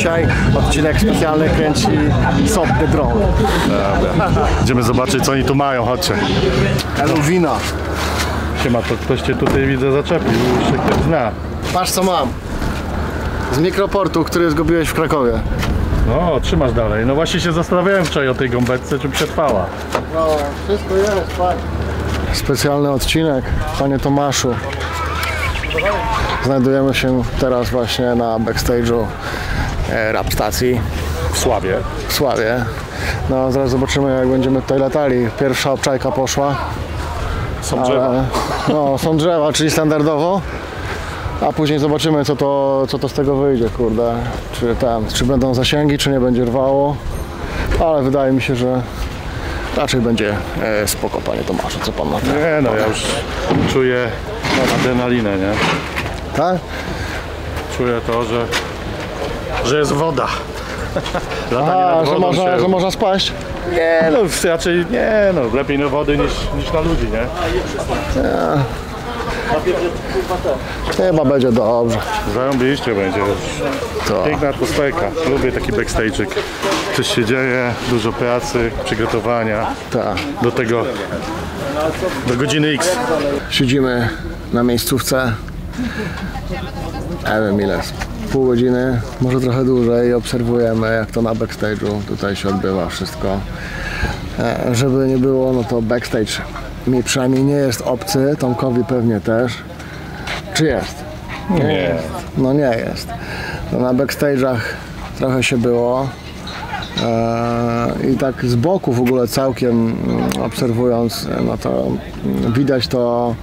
dzisiaj odcinek specjalny kręci Sopny Dron. Dobra. Idziemy zobaczyć, co oni tu mają, chodźcie. Eluwina. Siema, to ktoś cię tutaj widzę zaczepił, już się ktoś zna. Patrz co mam. Z mikroportu, który zgubiłeś w Krakowie. No, trzymasz dalej. No właśnie się zastanawiałem wczoraj o tej gąbeczce, czy przetrwała. No, wszystko jest, fajnie. Specjalny odcinek, panie Tomaszu. Znajdujemy się teraz właśnie na backstage'u rap stacji W Sławie. w Sławie. No, zaraz zobaczymy, jak będziemy tutaj latali. Pierwsza obczajka poszła. Są drzewa. Ale, no, są drzewa, czyli standardowo. A później zobaczymy, co to z tego wyjdzie, kurde. Czy będą zasięgi, czy nie będzie rwało. Ale wydaje mi się, że raczej będzie spoko, panie Tomaszu. Co pan na to? Nie no, ja już czuję adrenalinę, nie? Tak? Czuję to, że jest woda. Latanie A, nad wodą że można spaść? Nie no, raczej nie no, lepiej na wody niż na ludzi, nie? Chyba będzie dobrze. Zarąbiście będzie. To. Piękna atmosferka. Lubię taki backstage'ik. Coś się dzieje, dużo pracy, przygotowania. Tak. Do tego, do godziny X. Siedzimy na miejscówce. Nie wiem ile, pół godziny, może trochę dłużej i obserwujemy, jak to na backstage'u tutaj się odbywa wszystko. Żeby nie było, no to backstage mi przynajmniej nie jest obcy, Tomkowi pewnie też. Czy jest? Nie. No nie jest. No na backstage'ach trochę się było. I tak z boku w ogóle całkiem obserwując, no to widać to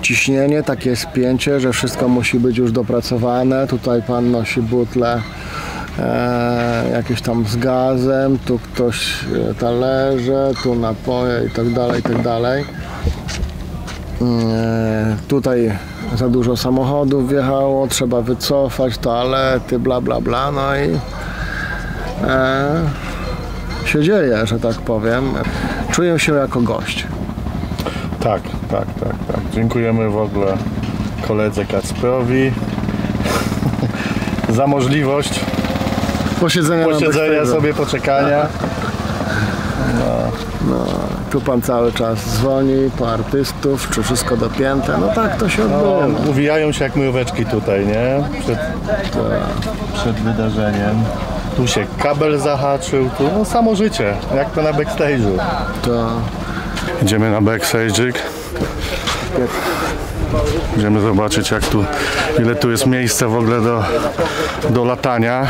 ciśnienie, takie spięcie, że wszystko musi być już dopracowane. Tutaj pan nosi butle jakieś tam z gazem, tu ktoś talerze, tu napoje i tak dalej, i tak dalej. Tutaj za dużo samochodów wjechało, trzeba wycofać, toalety, bla bla bla, no i się dzieje, że tak powiem. Czuję się jako gość. Tak. Dziękujemy w ogóle koledze Kacprowi za możliwość Posiedzenia sobie, poczekania. No, tu pan cały czas dzwoni po artystów, czy wszystko dopięte. No tak to się odbywa. No, uwijają się jak mróweczki tutaj, nie? Przed wydarzeniem. Tu się kabel zahaczył, tu no samo życie, jak to na backstage'u. To Idziemy na backstage'ik. Idziemy zobaczyć ile tu jest miejsca w ogóle do latania.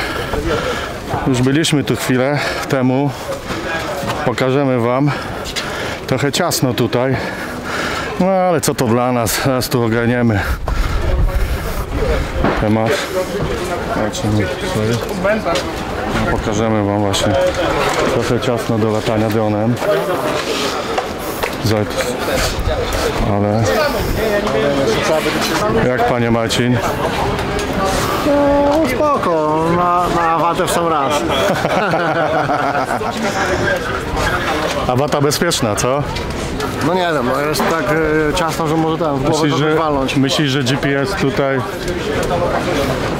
Już byliśmy tu chwilę temu. Pokażemy wam. Trochę ciasno tutaj. No ale co to dla nas? Teraz tu ogarniemy temat. No, pokażemy wam właśnie trochę ciasno do latania dronem. Ale jak panie Marcin? no, spoko, na watę w sam raz. A wata bezpieczna, co? No nie wiem, no jest tak ciasno, że może tam w głowę kogoś walnąć. Myślisz, że GPS tutaj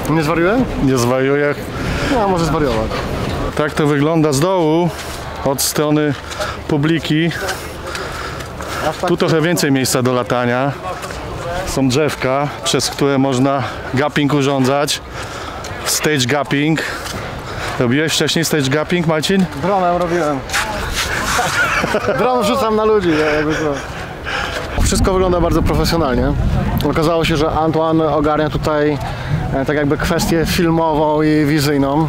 Nie zwariuję? nie zwariuje? No, może zwariować. Tak to wygląda z dołu, od strony publiki. Tu trochę więcej miejsca do latania. Są drzewka, przez które można gapping urządzać. Stage gapping. Robiłeś wcześniej stage gapping, Marcin? Dronem robiłem. Dron rzucam na ludzi, jakby to. Wszystko wygląda bardzo profesjonalnie. Okazało się, że Antoine ogarnia tutaj tak jakby kwestię filmową i wizyjną.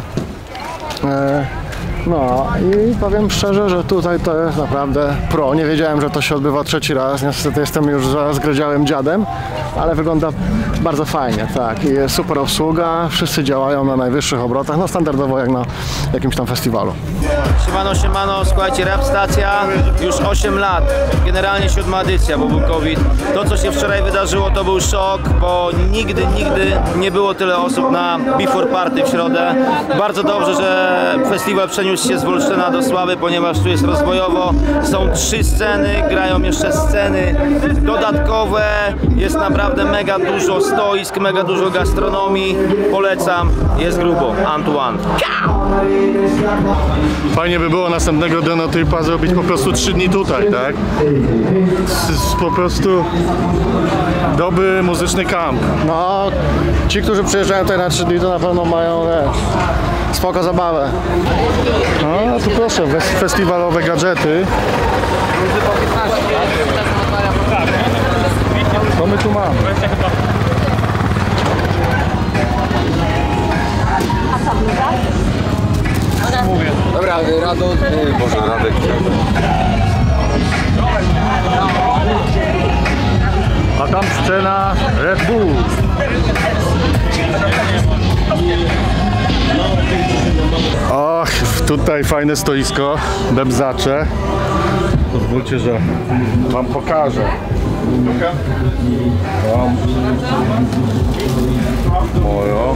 No i powiem szczerze, że tutaj to jest naprawdę pro. Nie wiedziałem, że to się odbywa trzeci raz. Niestety jestem już zgredziałym dziadem, ale wygląda bardzo fajnie, tak. I jest super obsługa, wszyscy działają na najwyższych obrotach, no standardowo jak na jakimś tam festiwalu. Siemano, słuchajcie, rap stacja już 8 lat, generalnie 7. edycja, bo był COVID. To, co się wczoraj wydarzyło, to był szok, bo nigdy nie było tyle osób na Before Party w środę. Bardzo dobrze, że festiwal przeniósł przeniósł się z Wolsztyna do Sławy, ponieważ tu jest rozwojowo. Są 3 sceny, grają jeszcze sceny dodatkowe. Jest naprawdę mega dużo stoisk, mega dużo gastronomii. Polecam, jest grubo. Antoine. Fajnie by było następnego Denotripa zrobić po prostu 3 dni tutaj, tak? Po prostu dobry muzyczny kamp. No, ci, którzy przyjeżdżają tutaj na 3 dni, to na pewno mają spoko zabawę. No, tu proszę, festiwalowe gadżety. Co my tu mamy? Dobra, Radek. Boże, Radek. A tam scena Red Bull. Och, tutaj fajne stoisko, bebzacze. Pozwólcie, że wam pokażę. Mojo.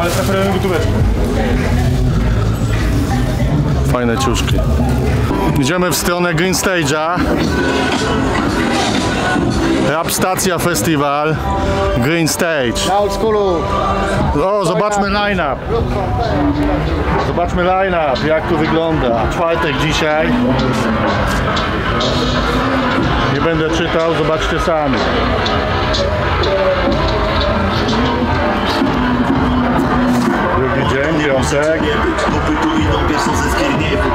Ale preferujemy gotóweczkę. Fajne ciuszki. Idziemy w stronę Green Stage'a. Rap Stacja Festival, Green Stage. Na old schoolu. O, zobaczmy line-up. Zobaczmy line-up, jak tu wygląda. Czwartek dzisiaj. Nie będę czytał, zobaczcie sami. Drugi dzień, piątek. Popytu idą pieszą ze Skierniewu.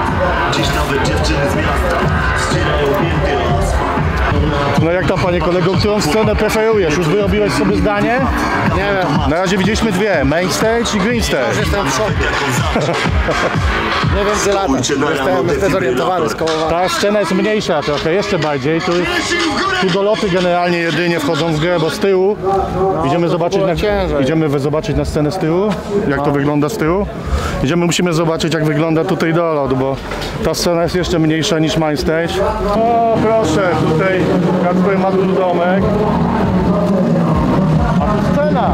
Dziś nawet dziewczyny z miasta ścierają pięty o asfalt. No jak tam, panie kolego, którą stronę preferujesz? Już wyrobiłeś sobie zdanie? Nie wiem, Na razie widzieliśmy dwie, Main Stage i Green Stage. jestem w szoku. Nie wiem, gdzie latać. Jestem zdezorientowany, skołowany. Ta scena jest mniejsza trochę, jeszcze bardziej. Tu doloty generalnie jedynie wchodzą w grę, bo z tyłu idziemy zobaczyć zobaczyć na scenę z tyłu, jak to wygląda z tyłu. Musimy zobaczyć, jak wygląda tutaj dolot, bo ta scena jest jeszcze mniejsza niż Main Stage. O, proszę, tutaj Kacper ma tu domek. A tu scena.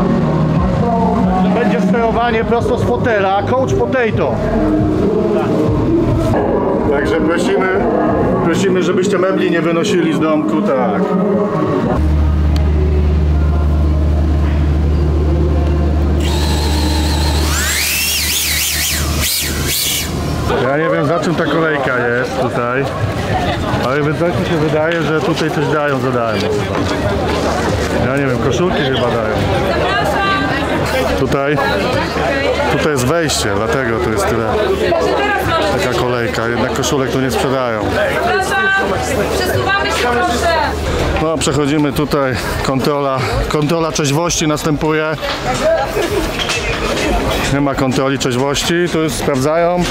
Będzie sterowanie prosto z fotela, Coach Potato. Także prosimy, żebyście mebli nie wynosili z domku, tak. Ja nie wiem, za czym ta kolejka jest tutaj, ale tak mi się wydaje, że tutaj coś dają za darmo. Ja nie wiem, koszulki chyba dają. Tutaj jest wejście, dlatego tu jest tyle. Taka kolejka, jednak koszulek tu nie sprzedają. Przesuwamy się, proszę. No, przechodzimy tutaj, kontrola trzeźwości następuje. Nie ma kontroli trzeźwości, tu już sprawdzają,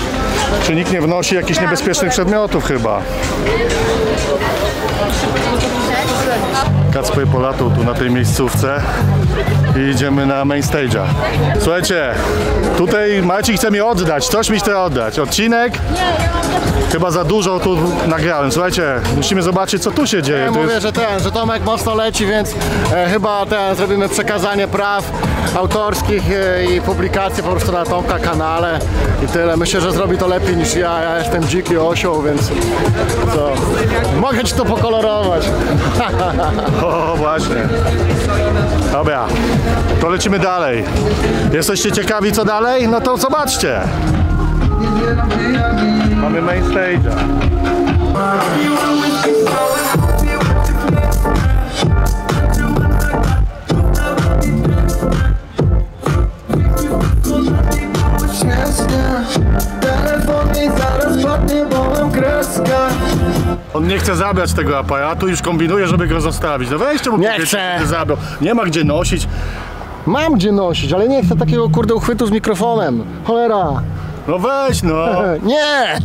czy nikt nie wnosi jakichś niebezpiecznych przedmiotów chyba. Kacper polatał tu na tej miejscówce i idziemy na Main Stage'a. Słuchajcie, tutaj Marcin chce mi oddać, coś mi chce oddać. Odcinek? Chyba za dużo tu nagrałem. Słuchajcie, musimy zobaczyć, co tu się dzieje. Ja mówię, że Tomek mocno leci, więc chyba zrobimy przekazanie praw autorskich i publikację po prostu na Tomka kanale i tyle. Myślę, że zrobi to lepiej niż ja. Ja jestem dziki osioł, więc co? Mogę ci to pokolorować. O, właśnie. Dobra, to lecimy dalej. Jesteście ciekawi, co dalej? No to zobaczcie. Mamy Main Stage'a. On nie chce zabrać tego aparatu, już kombinuje, żeby go zostawić. No weźcie mu, Nie powiedzcie, chcę. żeby zabrał. Nie ma gdzie nosić. Mam gdzie nosić, ale nie chcę takiego kurde uchwytu z mikrofonem. Cholera. No weź no. Nie!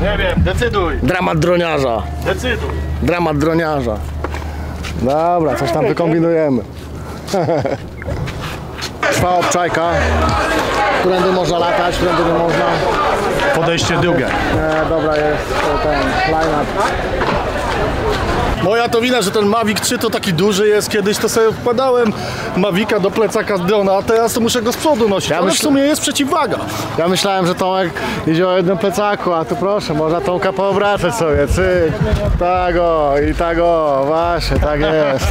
Nie wiem, decyduj. Dramat droniarza. Decyduj. Dramat droniarza. Dobra, coś tam wykombinujemy. Trwa obczajka. Którędy można latać, którędy nie można. Podejście drugie. Dobra, jest ten line-up. Moja to wina, że ten Mavic 3 to taki duży jest. Kiedyś to sobie wkładałem Mavica do plecaka z drona, a teraz to muszę go z przodu nosić. Ale w sumie jest przeciwwaga. Ja myślałem, że Tomek idzie o jednym plecaku, a tu proszę, można Tomka poobracać sobie, cyk, tak o i tak o, właśnie, tak jest.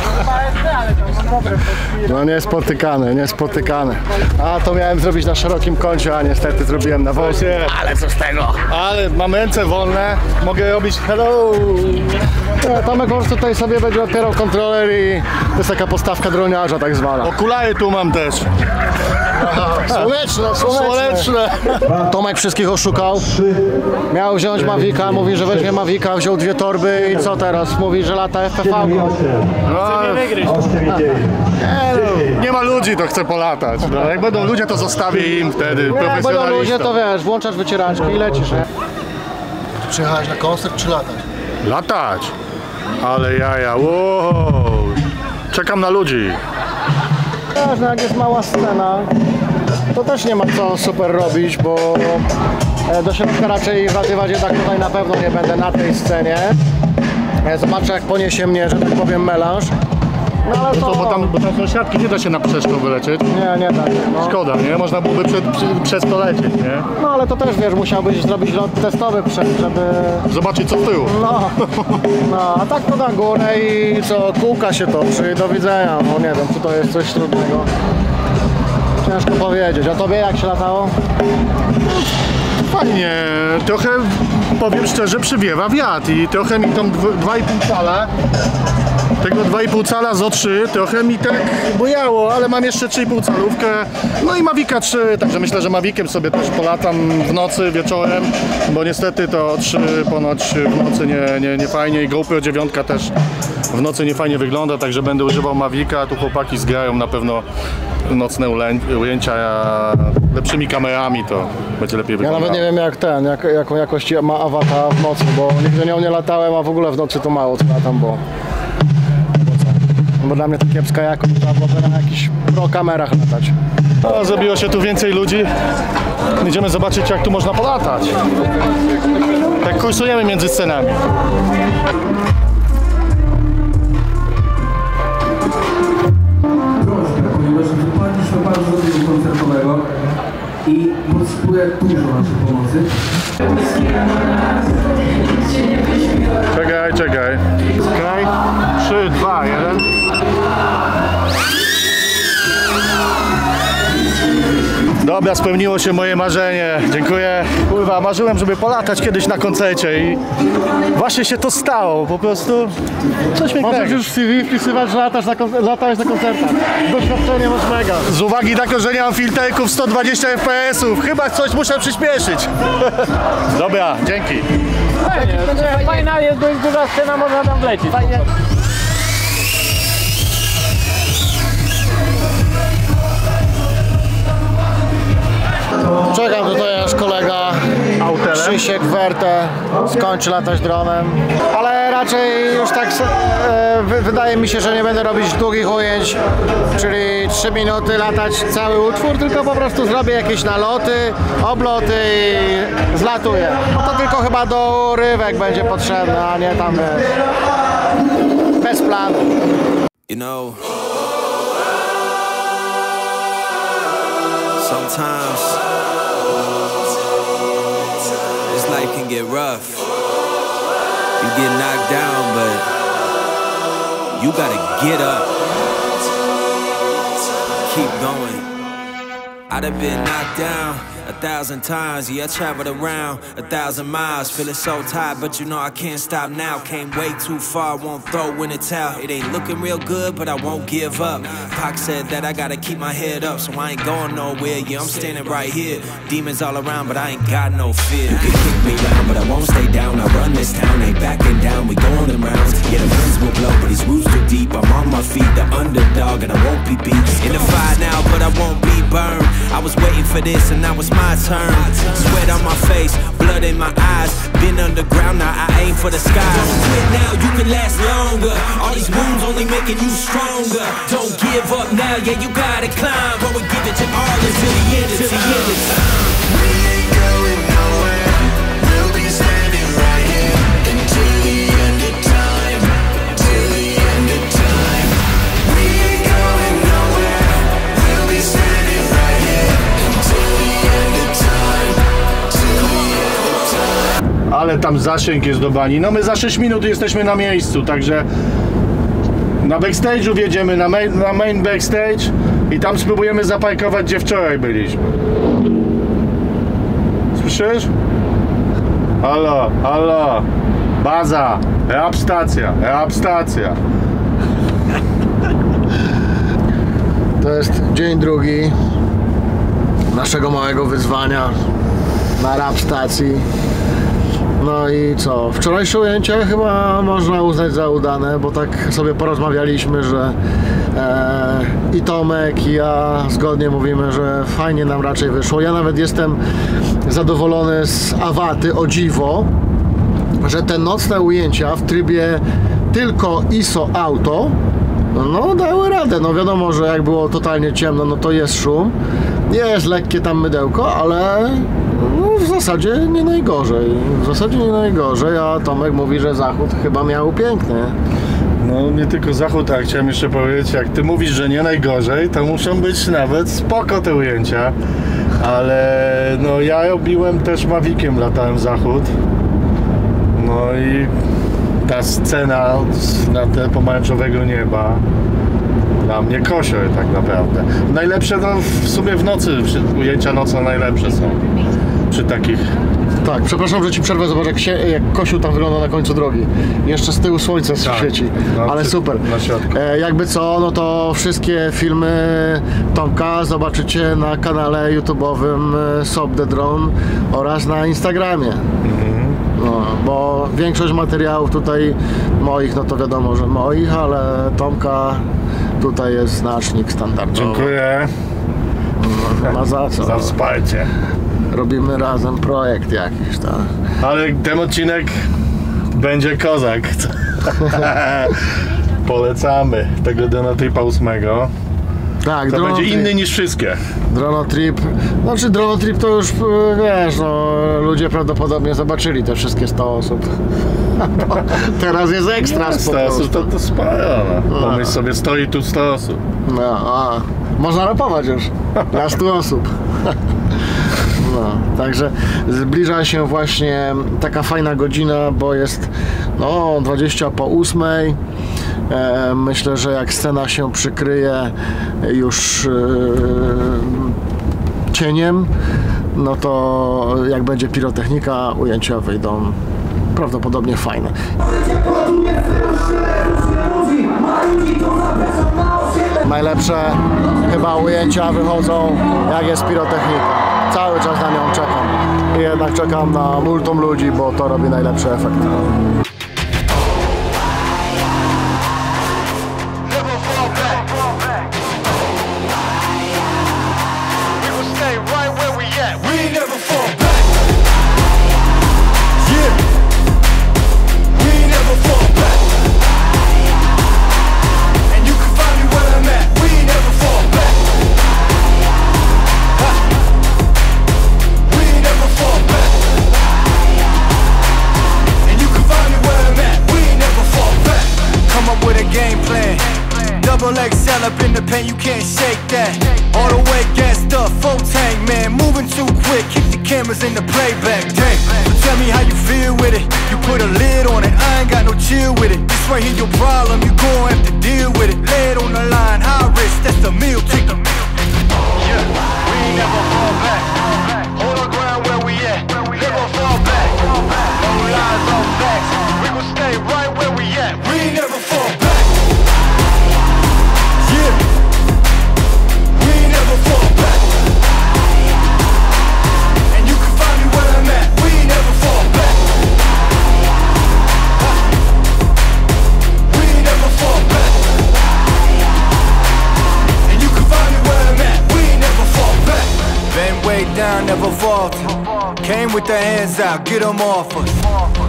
No niespotykane, niespotykane. A to miałem zrobić na szerokim kącie, a niestety zrobiłem na wozie. Ale co z tego? Ale mam ręce wolne, mogę robić hello. Ja, Tomek po prostu tutaj sobie będzie otwierał kontroler i to jest taka postawka droniarza tak zwana. Okulary tu mam też. Słoneczne, słoneczne. Tomek wszystkich oszukał. Miał wziąć Mavica, mówi, że weźmie Mavica, wziął 2 torby i co teraz? Mówi, że lata FPV. Nie ma ludzi, to chce polatać. No, jak będą ludzie, to zostawię im wtedy, Jak będą ludzie, profesjonalistom. to wiesz, włączasz wycieraczki i lecisz, nie? Przyjechałeś na koncert czy latać? Latać. Ale jaja, wow. Czekam na ludzi. Ważne, jak jest mała scena, to też nie ma co super robić, bo do środka raczej wlatywać jednak tutaj na pewno nie będę na tej scenie. Zobaczę, jak poniesie mnie, że tak powiem, melanż. No ale To, bo tam są siatki, nie da się na przeszką wylecieć. Nie da się, no. Szkoda, nie? Można byłoby przez to lecieć, nie? No ale to też, wiesz, musiałbyś zrobić lot testowy, żeby... Zobaczyć co w tyłu. No, a tak to na górę i co, kółka się toczy i do widzenia. No nie wiem, czy to jest coś trudnego. Ciężko powiedzieć. A tobie jak się latało? Fajnie, trochę, powiem szczerze, przywiewa wiatr i trochę mi tą 2,5 cala, tego 2,5 cala z O3 trochę mi tak bojało, ale mam jeszcze 3,5 calówkę, no i Mavica 3, także myślę, że Maviciem sobie też polatam w nocy, wieczorem, bo niestety to 3 ponoć w nocy nie fajnie i GoPro 9 też w nocy nie fajnie wygląda, także będę używał Mavica, tu chłopaki zgrają na pewno nocne ujęcia lepszymi kamerami, to będzie lepiej Ja wyglądało. nawet nie wiem jaką jakość ma awata w nocy, bo nigdy nią nie latałem, a w ogóle w nocy to mało co latam, bo dla mnie to kiepska jakość, trzeba byłoby na jakichś pro kamerach latać. No, zrobiło się tu więcej ludzi. Idziemy zobaczyć, jak tu można polatać. Tak kursujemy między scenami. Ponieważ wpadliśmy bardzo do tego koncertowego i potrzebuje dużo naszej pomocy. Czekaj. 3, 2, 1. Dobra, spełniło się moje marzenie. Dziękuję. Kurwa, marzyłem, żeby polatać kiedyś na koncercie i właśnie się to stało. Po prostu coś Możesz pięknego. już w CV wpisywać, że latałeś na koncertach. Doświadczenie masz mega. Z uwagi na to, że nie mam filterków 120 fps-ów, chyba coś muszę przyspieszyć. Dobra, dzięki. Fajna jest dość duża scena, można tam wlecieć. Czekam tutaj aż kolega Krzysiek Werte skończy latać dronem, ale raczej już tak wydaje mi się, że nie będę robić długich ujęć, czyli 3 minuty latać cały utwór, tylko po prostu zrobię jakieś naloty, obloty i zlatuję. No to tylko chyba do rywek będzie potrzebne, a nie tam bez planu. You know, sometimes this life can get rough. You get knocked down, but you gotta get up. Keep going. I'd have been knocked down 1,000 times, yeah, I traveled around 1,000 miles, feeling so tired, but you know I can't stop now. Came way too far, won't throw in the towel. It ain't looking real good, but I won't give up. Pac said that I gotta keep my head up, so I ain't going nowhere, yeah, I'm standing right here. Demons all around, but I ain't got no fear. You can kick me down, but I won't stay down. I run this town, ain't backing down, we going in rounds. Yeah, the winds will blow, but these roots too deep. I'm on my feet, the underdog, and I won't be beat. In the fire now, but I won't be burned. I was waiting for this, and now it's my turn. Sweat on my face, blood in my eyes. Been underground, now I aim for the sky. Don't quit now, you can last longer. All these wounds only making you stronger. Don't give up now, yeah, you gotta climb. But we give it to all until the end of time. We ain't going nowhere. We'll be standing right here until the end of time. ale tam zasięg jest do bani. No my za 6 minut jesteśmy na miejscu, także na backstage'u wjedziemy na main backstage i tam spróbujemy zaparkować, gdzie wczoraj byliśmy. Słyszysz? Halo, halo, baza, rap stacja. To jest dzień drugi naszego małego wyzwania na rap stacji. No i co? Wczorajsze ujęcie chyba można uznać za udane, bo tak sobie porozmawialiśmy, że i Tomek, i ja zgodnie mówimy, że fajnie nam raczej wyszło. Ja nawet jestem zadowolony z Awaty, o dziwo, że te nocne ujęcia w trybie tylko ISO auto no dały radę. No wiadomo, że jak było totalnie ciemno, no to jest szum, jest lekkie tam mydełko, ale no, w zasadzie nie najgorzej, a Tomek mówi, że zachód chyba miał piękny. No nie tylko zachód, a chciałem jeszcze powiedzieć, jak ty mówisz, że nie najgorzej, to muszą być nawet spoko te ujęcia, ale no ja robiłem też Maviciem, latałem zachód, no i ta scena na te pomarańczowego nieba dla mnie kosior tak naprawdę. Najlepsze no w sumie w nocy, ujęcia nocne najlepsze są przy takich. Tak, przepraszam, że ci przerwę, zobacz jak Kosiu tam wygląda na końcu drogi. Jeszcze z tyłu słońce świeci, no, ale super. Jakby co, no to wszystkie filmy Tomka zobaczycie na kanale YouTube'owym Sob the Drone oraz na Instagramie. No, bo większość materiałów tutaj moich, no to wiadomo, że moich, ale Tomka tutaj jest znacznik standardowy. Dziękuję. No, ma za co. Za wsparcie. Robimy razem projekt jakiś, tak. Ale ten odcinek będzie kozak. Polecamy tego Dronotripa 8. Tak, to będzie inny niż wszystkie. Dronotrip, znaczy Dronotrip to już wiesz, no ludzie prawdopodobnie zobaczyli te wszystkie 100 osób. Teraz jest ekstra 100 osób to sporo. No. Pomyśl sobie, stoi tu 100 osób. No, a można rapować już na 100 osób. No, także zbliża się właśnie taka fajna godzina, bo jest no 20:08. Myślę, że jak scena się przykryje już cieniem, no to jak będzie pirotechnika, ujęcia wyjdą prawdopodobnie fajne. Najlepsze chyba ujęcia wychodzą, jak jest pirotechnika. Cały czas na nią czekam i jednak czekam na multum ludzi, bo to robi najlepszy efekt. XL up in the paint, you can't shake that. All the way gassed up, full tank, man, moving too quick. Keep the cameras in the playback. Dang, so tell me how you feel with it. You put a lid on it, I ain't got no chill with it. This right here your problem, you gon' have to deal with it. Lay it on the line, high risk, that's the meal ticket. Yeah, we ain't never fall back. Hold our ground where we at. Never fall back. No lies, no facts. We gon' stay right where we at. We ain't never fall back. Down, never falter. Came with the hands out, get them off us.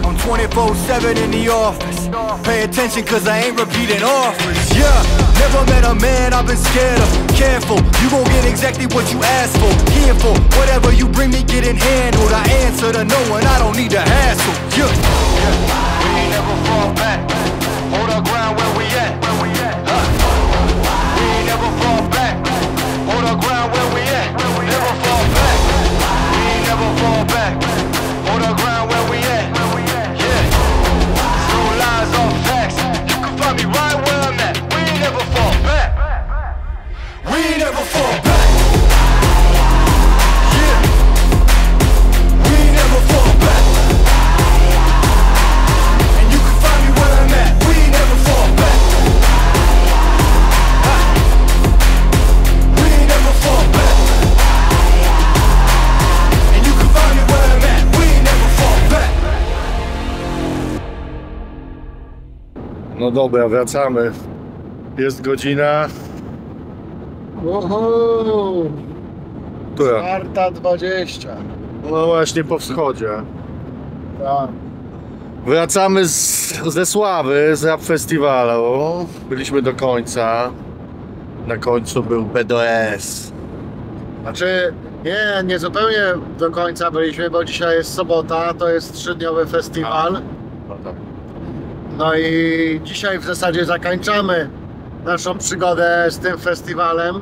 I'm 24/7 in the office. Pay attention cause I ain't repeating offers. Yeah, never met a man I've been scared of. Careful, you gon' get exactly what you asked for. Here for whatever you bring me, getting handled. I answer to no one, I don't need to hassle. Yeah, we ain't never fall back. Hold our ground where we at. We ain't never fall back. Hold our ground where we at. Never fall back. We ain't never fall back. Hold our ground where we at. No dobra, wracamy. Jest godzina. Uhu. Która? 4:20. No właśnie po wschodzie. Tak. Wracamy ze Sławy, z Rap Festiwalu. Byliśmy do końca. Na końcu był BDS. Znaczy, nie zupełnie do końca byliśmy, bo dzisiaj jest sobota, to jest 3-dniowy festiwal. No tak. No i dzisiaj w zasadzie zakończamy naszą przygodę z tym festiwalem.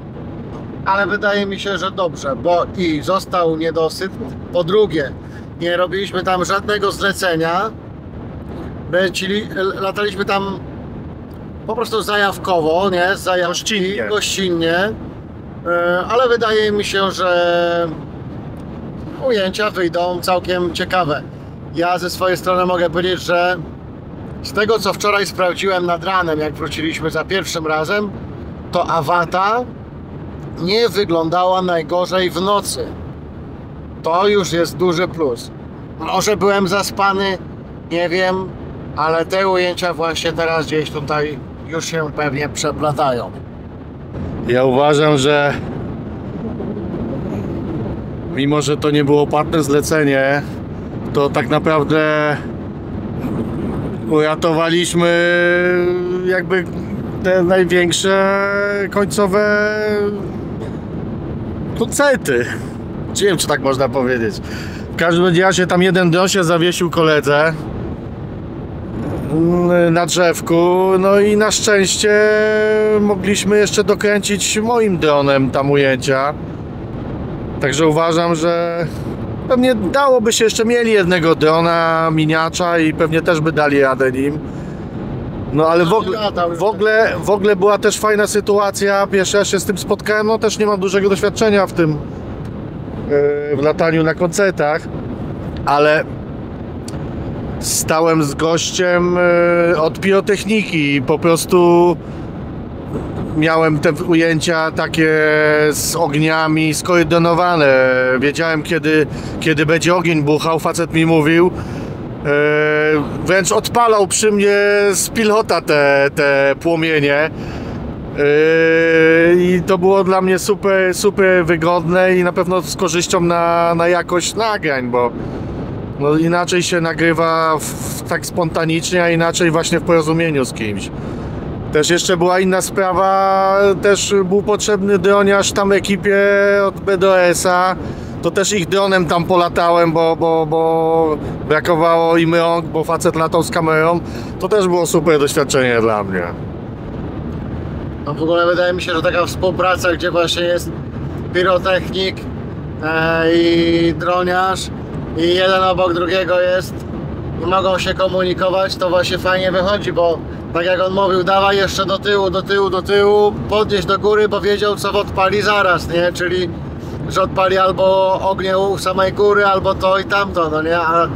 Ale wydaje mi się, że dobrze, bo i został niedosyt. Po drugie, nie robiliśmy tam żadnego zlecenia. Lataliśmy tam po prostu zajawkowo, nie? Gościnnie. Ale wydaje mi się, że ujęcia wyjdą całkiem ciekawe. Ja ze swojej strony mogę powiedzieć, że z tego co wczoraj sprawdziłem nad ranem, jak wróciliśmy za pierwszym razem, to Awata nie wyglądała najgorzej w nocy. To już jest duży plus. Może byłem zaspany, nie wiem, ale te ujęcia właśnie teraz gdzieś tutaj już się pewnie przeplatają. Ja uważam, że mimo, że to nie było płatne zlecenie, to tak naprawdę uratowaliśmy jakby te największe końcowe koncerty. Nie wiem, czy tak można powiedzieć. W każdym razie tam jeden dron się zawiesił koledze na drzewku, no i na szczęście mogliśmy jeszcze dokręcić moim dronem tam ujęcia. Także uważam, że pewnie dałoby się jeszcze mieli jednego drona miniacza i pewnie też by dali radę nim. No ale w ogóle była też fajna sytuacja. Pierwszy raz się z tym spotkałem, no też nie mam dużego doświadczenia w tym w lataniu na koncertach, ale stałem z gościem od pirotechniki i po prostu miałem te ujęcia takie z ogniami skoordynowane. Wiedziałem kiedy będzie ogień buchał, facet mi mówił. Wręcz odpalał przy mnie z pilota te płomienie. I to było dla mnie super wygodne i na pewno z korzyścią na jakość nagrań, bo no inaczej się nagrywa tak spontanicznie, a inaczej właśnie w porozumieniu z kimś. Też jeszcze była inna sprawa, też był potrzebny droniarz tam ekipie od BDS-a. To też ich dronem tam polatałem, bo brakowało im rąk, bo facet latał z kamerą. To też było super doświadczenie dla mnie. No w ogóle wydaje mi się, że taka współpraca, gdzie właśnie jest pirotechnik i droniarz i jeden obok drugiego jest i mogą się komunikować, to właśnie fajnie wychodzi, bo tak jak on mówił, dawaj jeszcze do tyłu, podnieść do góry, bo wiedział co odpali zaraz, nie? Czyli że odpali albo ognie u samej góry, albo to i tamto, no nie? A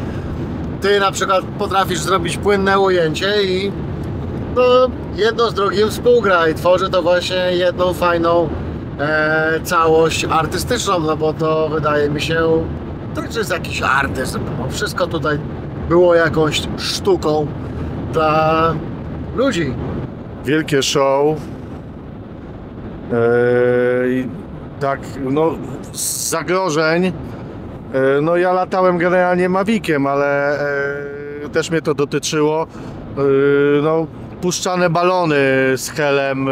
ty na przykład potrafisz zrobić płynne ujęcie i no, jedno z drugim współgra i tworzy to właśnie jedną fajną całość artystyczną, no bo to wydaje mi się, to jest jakiś artyzm, bo wszystko tutaj było jakąś sztuką dla ludzi. Wielkie show. Tak, no z zagrożeń. No ja latałem generalnie Maviciem, ale też mnie to dotyczyło. No, puszczane balony z helem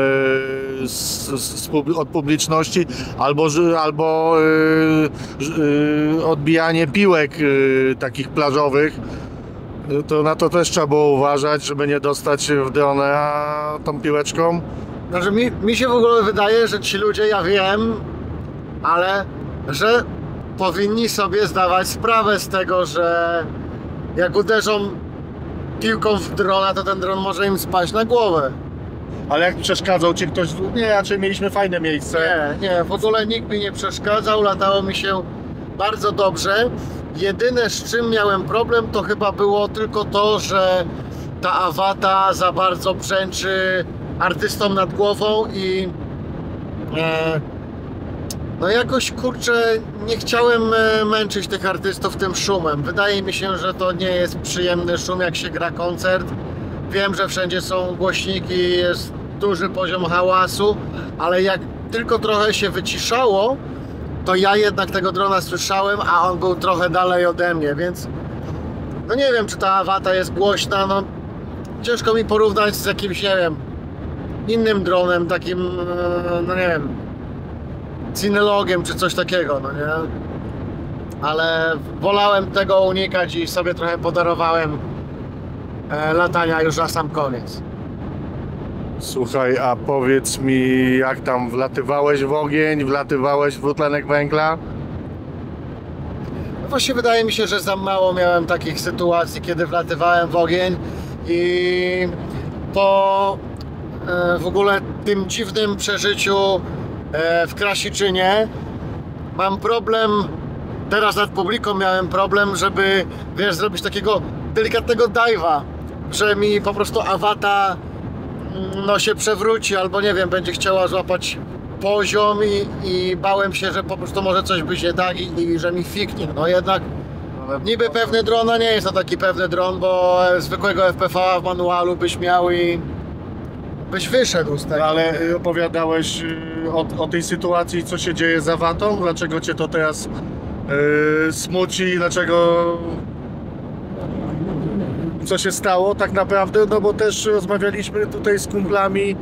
od publiczności albo odbijanie piłek takich plażowych. To na to też trzeba było uważać, żeby nie dostać w drona tą piłeczką. Znaczy mi się w ogóle wydaje, że ci ludzie, ja wiem, ale że powinni sobie zdawać sprawę z tego, że jak uderzą piłką w drona, to ten dron może im spaść na głowę. Ale jak przeszkadzał ci ktoś? Nie, raczej mieliśmy fajne miejsce. Nie, w ogóle nikt mi nie przeszkadzał, latało mi się bardzo dobrze. Jedyne z czym miałem problem, to chyba było tylko to, że ta Awata za bardzo brzęczy artystom nad głową i no jakoś kurczę nie chciałem męczyć tych artystów tym szumem. Wydaje mi się, że to nie jest przyjemny szum jak się gra koncert, wiem, że wszędzie są głośniki, jest duży poziom hałasu, ale jak tylko trochę się wyciszało, to ja jednak tego drona słyszałem, a on był trochę dalej ode mnie, więc no nie wiem, czy ta Avata jest głośna, no ciężko mi porównać z jakimś, nie wiem, innym dronem, takim, no nie wiem, Cinelogiem czy coś takiego, no nie? Ale wolałem tego unikać i sobie trochę podarowałem latania już na sam koniec. Słuchaj, a powiedz mi, jak tam wlatywałeś w ogień, wlatywałeś w dwutlenek węgla? Właśnie wydaje mi się, że za mało miałem takich sytuacji, kiedy wlatywałem w ogień i po w ogóle tym dziwnym przeżyciu w Krasiczynie mam problem, teraz nad publiką miałem problem, żeby, wiesz, zrobić takiego delikatnego dive'a, że mi po prostu Avata no się przewróci albo nie wiem, będzie chciała złapać poziom i bałem się, że po prostu może coś być nie tak i że mi fiknie. No jednak niby pewny dron, a nie jest to taki pewny dron, bo zwykłego FPV w manualu byś miał i byś wyszedł z tego. Ale opowiadałeś o tej sytuacji, co się dzieje z Avatą? Dlaczego cię to teraz smuci? Dlaczego... Co się stało tak naprawdę? No bo też rozmawialiśmy tutaj z kumplami,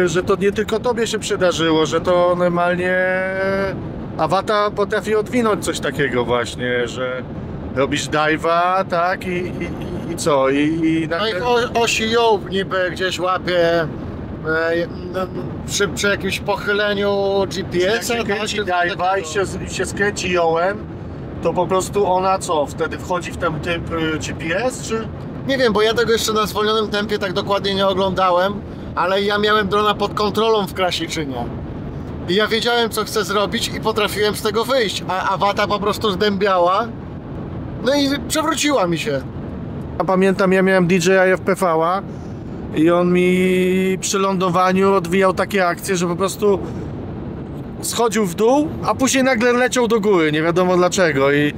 że to nie tylko tobie się przydarzyło, że to normalnie Avata potrafi odwinąć coś takiego właśnie, że robisz dive'a, tak? I co? I no i osi ją niby gdzieś łapie przy jakimś pochyleniu GPS-a. Jak się kręci dive'a i się skręci jąłem, to po prostu ona co? Wtedy wchodzi w ten typ GPS, czy? Nie wiem, bo ja tego jeszcze na zwolnionym tempie tak dokładnie nie oglądałem, ale ja miałem drona pod kontrolą w Krasiczynie. I ja wiedziałem, co chcę zrobić i potrafiłem z tego wyjść, a Avata po prostu zdębiała, no i przewróciła mi się. Ja pamiętam, ja miałem DJI FPV-a i on mi przy lądowaniu odwijał takie akcje, że po prostu schodził w dół, a później nagle leciał do góry, nie wiadomo dlaczego i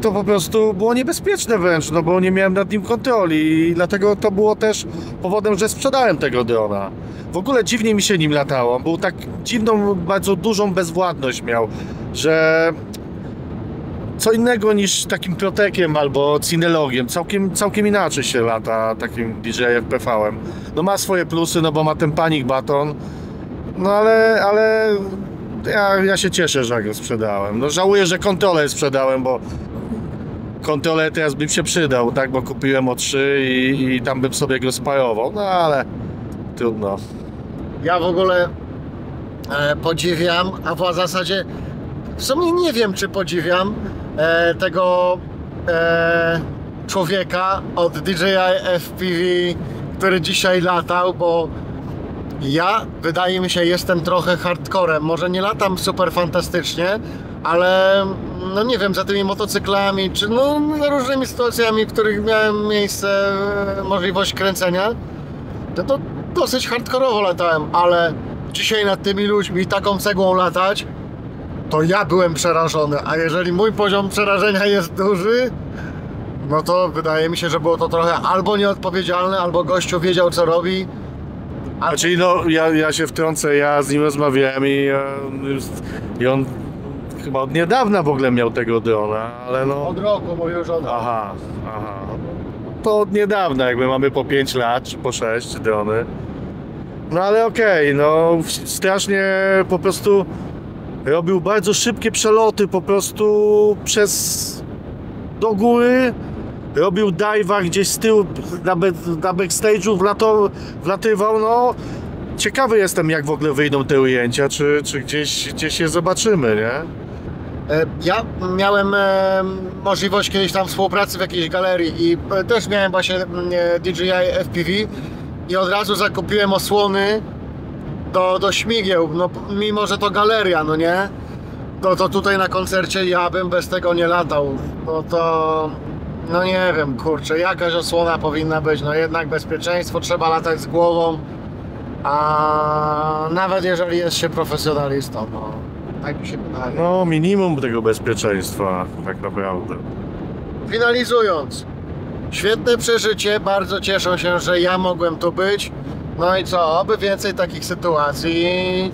to po prostu było niebezpieczne wręcz, no bo nie miałem nad nim kontroli i dlatego to było też powodem, że sprzedałem tego drona. W ogóle dziwnie mi się nim latało, on był tak dziwną, bardzo dużą bezwładność miał, że co innego niż takim Protekiem albo Cinelogiem, całkiem inaczej się lata takim DJI FPV-em. No ma swoje plusy, no bo ma ten panic button, no ale ja się cieszę, że go sprzedałem. No żałuję, że kontroler sprzedałem, bo kontroler teraz bym się przydał, tak, bo kupiłem O3 i tam bym sobie go sparował, no ale trudno. Ja w ogóle podziwiam, a w zasadzie w sumie nie wiem, czy podziwiam tego człowieka od DJI FPV, który dzisiaj latał, bo ja, wydaje mi się, jestem trochę hardcorem. Może nie latam super fantastycznie, ale no nie wiem, za tymi motocyklami, czy no różnymi sytuacjami, w których miałem miejsce, możliwość kręcenia, to dosyć hardkorowo latałem, ale dzisiaj nad tymi ludźmi taką cegłą latać, to ja byłem przerażony, a jeżeli mój poziom przerażenia jest duży, no to wydaje mi się, że było to trochę albo nieodpowiedzialne, albo gościu wiedział, co robi. Znaczy, no, ja się wtrącę, ja z nim rozmawiałem i on chyba od niedawna w ogóle miał tego drona, ale no... Od roku, bo już od roku. Aha. To od niedawna, jakby mamy po 5 lat, czy po 6 drony. No ale okej, no strasznie po prostu robił bardzo szybkie przeloty po prostu do góry. Robił dive'a gdzieś z tyłu na backstage'u, wlatywał, no ciekawy jestem, jak w ogóle wyjdą te ujęcia, czy gdzieś je zobaczymy, nie? Ja miałem możliwość kiedyś tam współpracy w jakiejś galerii i też miałem właśnie DJI FPV i od razu zakupiłem osłony do śmigieł, no mimo że to galeria, no nie? To tutaj na koncercie ja bym bez tego nie latał, no nie wiem, kurczę, jakaś osłona powinna być, no jednak bezpieczeństwo, trzeba latać z głową, a nawet jeżeli jest się profesjonalistą, no tak mi się wydaje. No minimum tego bezpieczeństwa, tak naprawdę. Finalizując, Świetne przeżycie, bardzo cieszę się, że ja mogłem tu być. No i co, oby więcej takich sytuacji.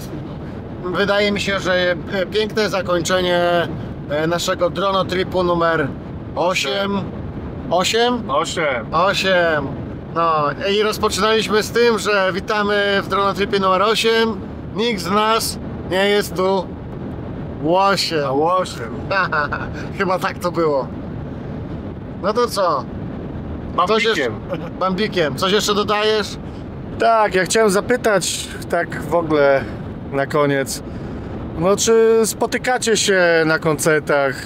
Wydaje mi się, że piękne zakończenie naszego dronotripu numer 8. 8? 8. No i rozpoczynaliśmy z tym, że witamy w dronotripie numer 8. Nikt z nas nie jest tu łosiem. Chyba tak to było. No to co? Bambikiem. Coś jeszcze dodajesz? Tak, ja chciałem zapytać tak w ogóle na koniec. No czy spotykacie się na koncertach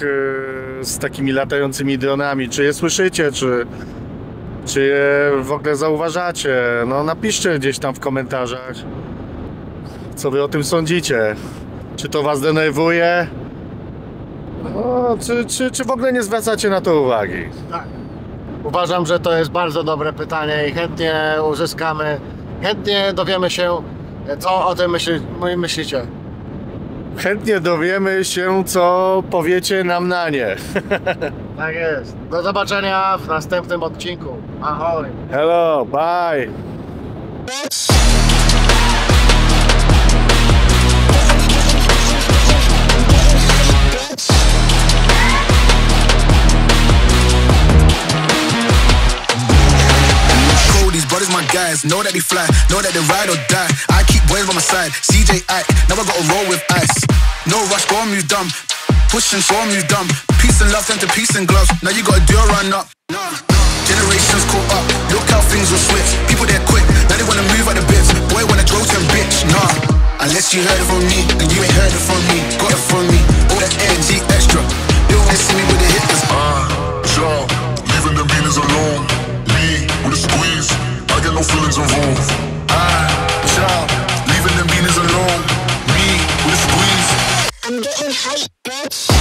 z takimi latającymi dronami? Czy je słyszycie? Czy je w ogóle zauważacie? No napiszcie gdzieś tam w komentarzach, co wy o tym sądzicie. Czy to was denerwuje? No, czy w ogóle nie zwracacie na to uwagi? Tak. Uważam, że to jest bardzo dobre pytanie i chętnie dowiemy się, co o tym myślicie. Chętnie dowiemy się, co powiecie nam na nie. Tak jest. Do zobaczenia w następnym odcinku. Ahoj. Hello, bye. Brothers, my guys, know that they fly, know that they ride or die. I keep boys by my side, CJ Ike, now I gotta roll with ice. No rush, go move dumb, pushing, so move dumb. Peace and love turn to peace and gloves, now you gotta do a run up. Generations caught up, look how things will switch. People there quick, now they wanna move out the bits. Boy wanna grow to bitch, nah. Unless you heard it from me, and you ain't heard it from me. Got it from me, all that energy extra. They wanna see me with the hitters. Child, leaving them beaners alone. Me, with a squeeze. I get no feelings involved. Child, leaving them beaners alone. Me, with a squeeze. I'm getting hype, bitch.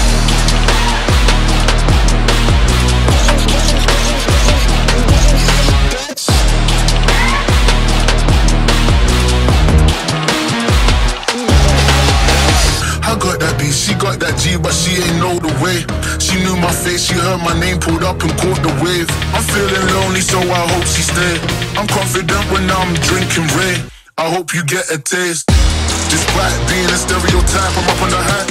I got that B, she got that G, but she ain't know the way. She knew my face, she heard my name, pulled up and caught the wave. I'm feeling lonely, so I hope she stay. I'm confident when I'm drinking Ray. I hope you get a taste. Despite being a stereotype, I'm up on the hat.